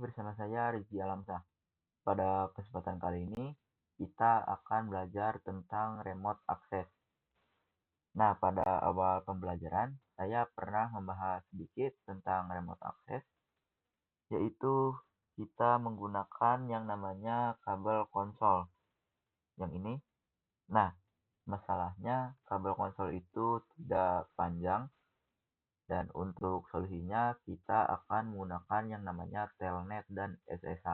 bersama saya Rizky Alamsah. Pada kesempatan kali ini, kita akan belajar tentang remote access. Nah, pada awal pembelajaran, saya pernah membahas sedikit tentang remote access, yaitu kita menggunakan yang namanya kabel konsol. Yang ini. Nah, masalahnya kabel konsol itu tidak panjang, dan untuk solusinya kita akan menggunakan yang namanya telnet dan SSH.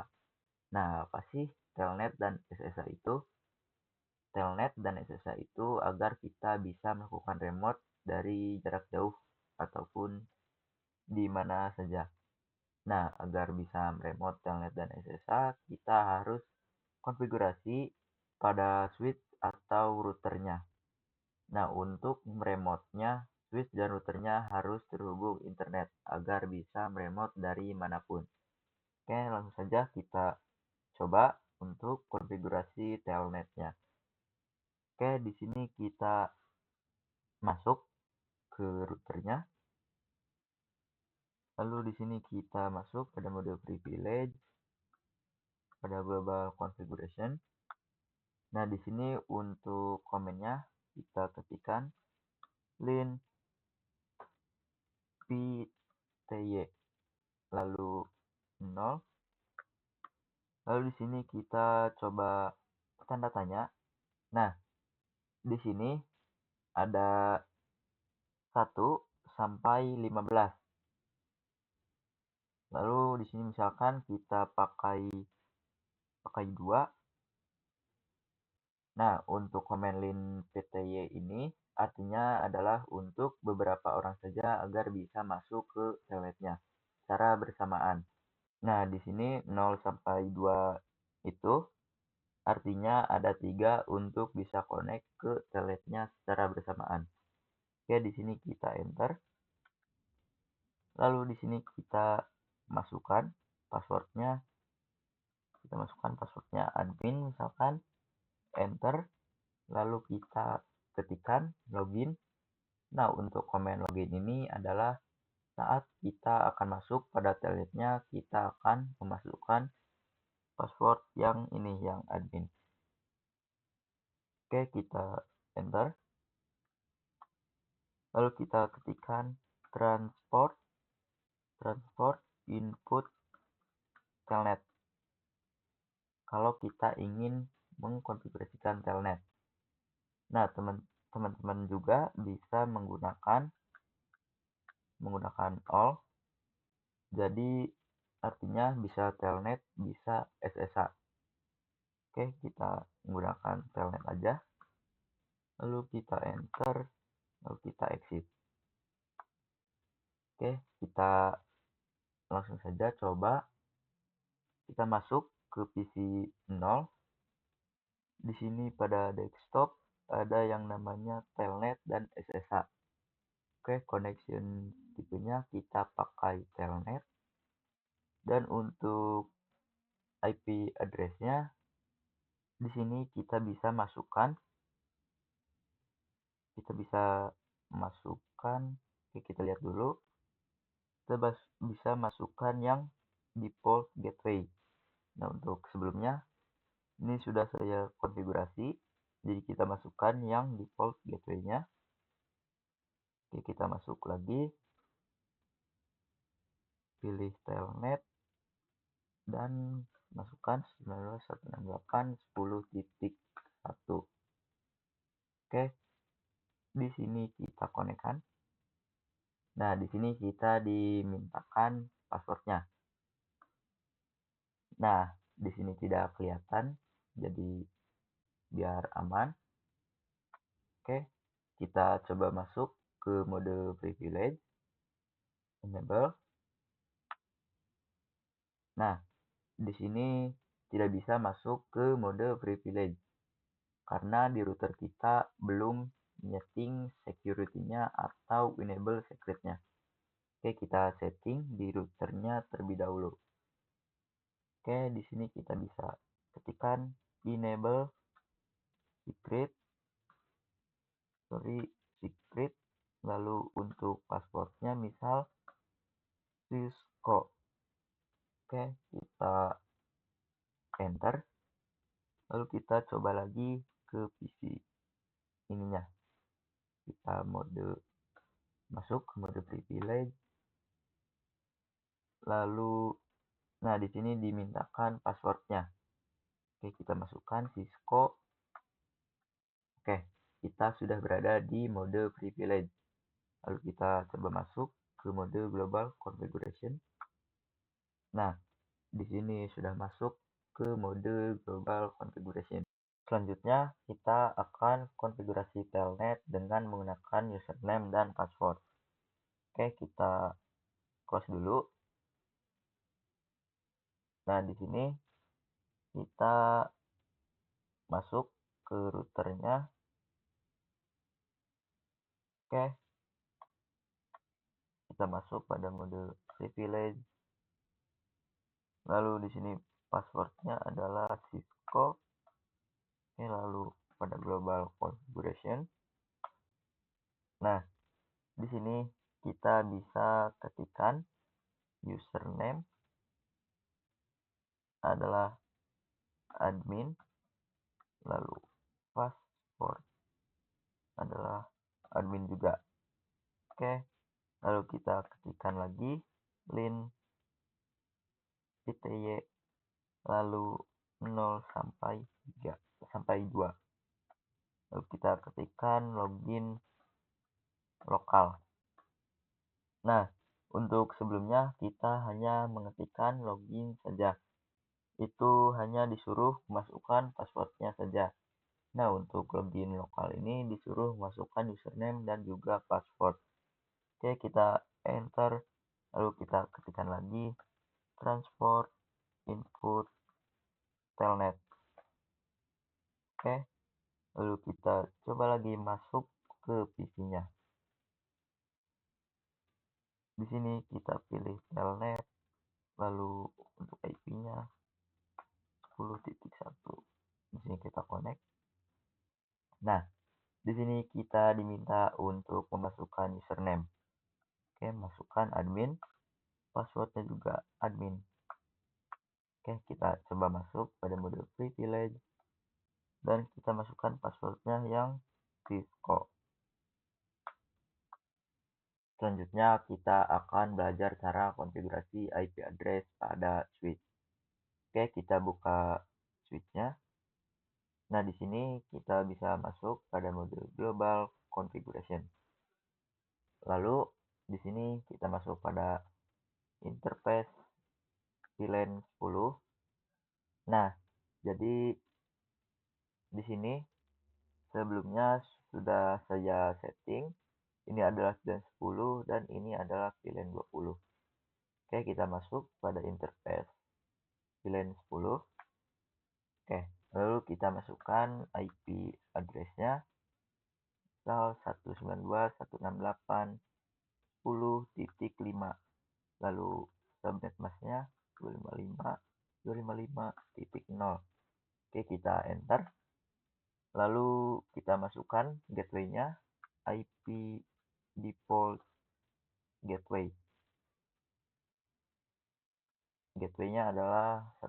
Nah, apa sih telnet dan SSH itu? Telnet dan SSH itu agar kita bisa melakukan remote dari jarak jauh ataupun di mana saja. Nah, agar bisa remote telnet dan SSH, kita harus konfigurasi pada switch atau routernya. Nah, untuk meremote-nya, switch dan routernya harus terhubung internet agar bisa meremote dari manapun. Oke, langsung saja kita coba untuk konfigurasi telnetnya. Oke, di sini kita masuk ke routernya. Lalu di sini kita masuk pada mode privilege, pada global configuration. Nah, di sini untuk komennya kita ketikkan lin pty lalu 0. Lalu di sini kita coba tanda tanya. Nah, di sini ada 1 sampai 15. Lalu di sini misalkan kita pakai 2. Nah, untuk komen lin pty ini artinya adalah untuk beberapa orang saja agar bisa masuk ke telnetnya secara bersamaan. Nah, di sini 0 sampai 2 itu artinya ada 3 untuk bisa connect ke telnetnya secara bersamaan. Oke, di sini kita enter. Lalu di sini kita masukkan passwordnya. Kita masukkan passwordnya admin misalkan. Enter. Lalu kita ketikkan login. Nah, untuk komen login ini adalah saat kita akan masuk pada telnetnya, kita akan memasukkan password yang ini, yang admin. Oke, kita enter. Lalu kita ketikkan transport input telnet. Kalau kita ingin mengkonfigurasikan telnet. Nah, teman-teman juga bisa menggunakan all. Jadi artinya bisa telnet, bisa SSH. Oke, kita menggunakan telnet aja. Lalu kita enter, lalu kita exit. Oke, kita langsung saja coba. Kita masuk ke PC 0. Di sini pada desktop ada yang namanya telnet dan SSH. Oke, connection tipenya kita pakai telnet. Dan untuk IP address-nya di sini kita bisa masukkan. Oke, kita lihat dulu. Kita bisa masukkan yang default gateway. Nah, untuk sebelumnya ini sudah saya konfigurasi. Jadi kita masukkan yang default gateway-nya. Oke, kita masuk lagi. Pilih telnet dan masukkan 19.168.10.1. Oke. Di sini kita konekkan. Nah, di sini kita dimintakan passwordnya. Nah, di sini tidak kelihatan, jadi biar aman. Oke, kita coba masuk ke mode privilege, enable. Nah, di sini tidak bisa masuk ke mode privilege karena di router kita belum setting security-nya atau enable secret-nya. Oke, kita setting di routernya terlebih dahulu. Oke, di sini kita bisa ketikkan enable secret, lalu untuk passwordnya misal Cisco. Oke, Oke, kita enter, lalu kita coba lagi ke PC ininya. Kita masuk ke mode privilege, lalu nah di sini dimintakan passwordnya. Oke, kita masukkan Cisco. Oke, kita sudah berada di mode privilege. Lalu kita coba masuk ke mode global configuration. Nah, di sini sudah masuk ke mode global configuration. Selanjutnya, kita akan konfigurasi telnet dengan menggunakan username dan password. Oke, kita close dulu. Nah, di sini kita masuk ke routernya. Oke, kita masuk pada mode privilege. Lalu di sini passwordnya adalah Cisco. Oke, lalu pada global configuration. Nah, di sini kita bisa ketikkan username adalah admin, lalu password adalah admin juga. Oke, lalu kita ketikkan lagi lin pty lalu 0 sampai 3 sampai 2. Lalu kita ketikkan login lokal. Nah, untuk sebelumnya kita hanya mengetikkan login saja. Itu hanya disuruh masukkan passwordnya saja. Nah, untuk login lokal ini disuruh masukkan username dan juga password. Oke, kita enter, lalu kita ketikkan lagi transport input telnet. Oke, lalu kita coba lagi masuk ke PC-nya. Di sini kita pilih telnet, lalu untuk IP-nya 10.1. Di sini kita connect. Nah, di sini kita diminta untuk memasukkan username. Oke, masukkan admin, passwordnya juga admin. Oke, kita coba masuk pada mode privilege dan kita masukkan passwordnya yang Cisco. Selanjutnya kita akan belajar cara konfigurasi IP address pada switch. Oke, kita buka switchnya. Nah, di sini kita bisa masuk pada mode global configuration. Lalu di sini kita masuk pada interface VLAN 10. Nah, jadi di sini sebelumnya sudah saya setting. Ini adalah VLAN 10 dan ini adalah VLAN 20. Oke, kita masuk pada interface VLAN 10. Oke, lalu kita masukkan IP address-nya misal 192.168.10.5. Lalu subnet mask-nya 255.255.0. Oke, kita enter. Lalu kita masukkan gateway-nya IP default gateway. Gateway-nya adalah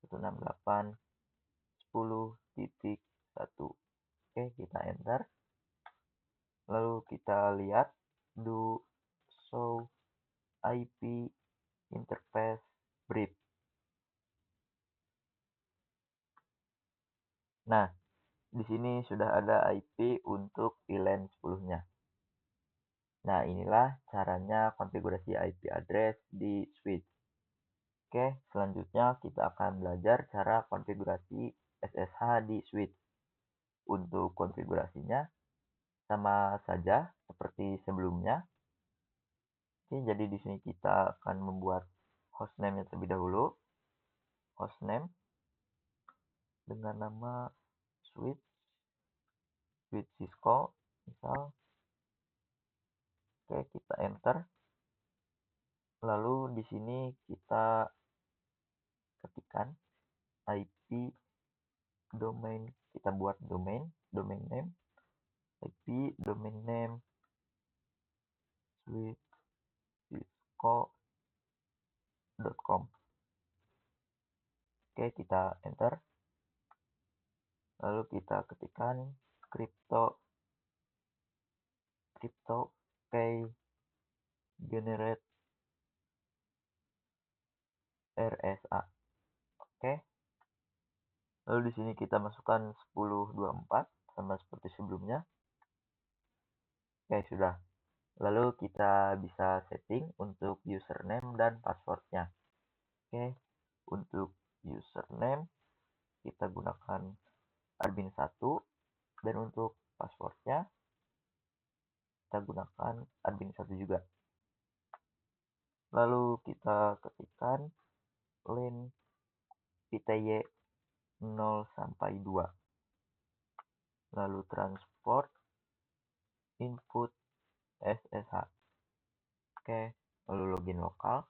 192.168.10.1. Oke, kita enter. Lalu kita lihat do show IP interface brief. Nah, di sini sudah ada IP untuk VLAN 10-nya. Nah, inilah caranya konfigurasi IP address di switch. Oke, selanjutnya kita akan belajar cara konfigurasi SSH di switch. Untuk konfigurasinya sama saja seperti sebelumnya. Oke, jadi di sini kita akan membuat hostname-nya terlebih dahulu. Hostname dengan nama switch Cisco misal. Oke, kita enter. Lalu di sini kita ketikkan IP domain, kita buat domain name, IP domain name switch Cisco cisco.com. Oke, kita enter. Lalu kita ketikkan crypto pay generate RSA. Oke. Lalu di sini kita masukkan 1024 sama seperti sebelumnya. Oke, sudah. Lalu kita bisa setting untuk username dan passwordnya. Oke, untuk username kita gunakan admin 1 dan untuk passwordnya kita gunakan admin 1 juga. Lalu kita ketikkan len PTY 0 sampai 2. Lalu transport input SSH. Oke, lalu login lokal.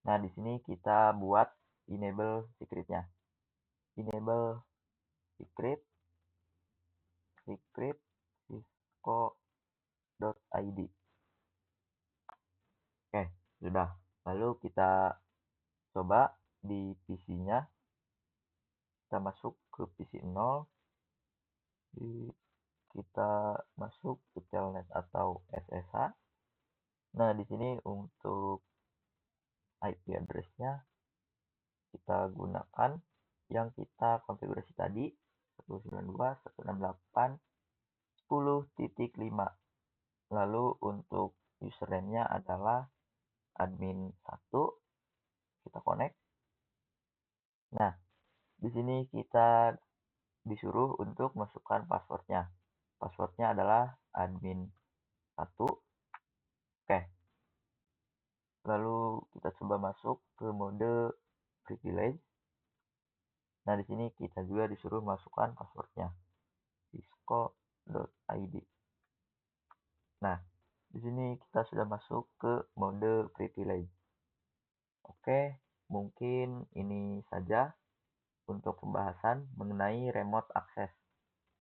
Nah, di sini kita buat enable secretnya. Enable secret cisco.id. Oke, sudah. Lalu kita coba di PC-nya. Kita masuk ke PC 0. Kita masuk ke telnet atau SSH. Nah, di sini untuk IP address-nya kita gunakan yang kita konfigurasi tadi 192.168.10.5. Lalu untuk username-nya adalah admin 1. Kita connect. Nah, di sini kita disuruh untuk masukkan passwordnya. Passwordnya adalah admin 1. Oke. Lalu kita coba masuk ke mode privilege. Nah, di sini kita juga disuruh masukkan passwordnya. cisco.id. Nah, di sini kita sudah masuk ke mode privilege. Oke, mungkin ini saja untuk pembahasan mengenai remote access.